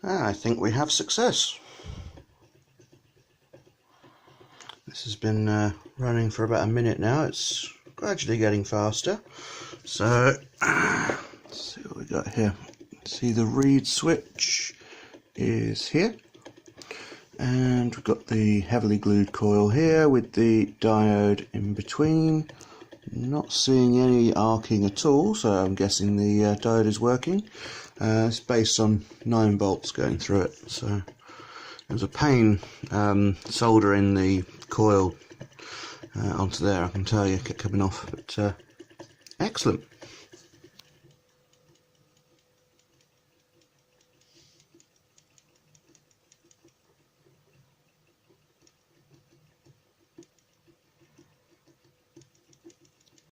I think we have success. This has been running for about a minute now. It's gradually getting faster. So let's see what we got here. See, the reed switch is here, and we've got the heavily glued coil here with the diode in between. Not seeing any arcing at all, so I'm guessing the diode is working. It's based on 9 volts going through it, so it was a pain soldering the coil onto there, I can tell you, it kept coming off, but excellent.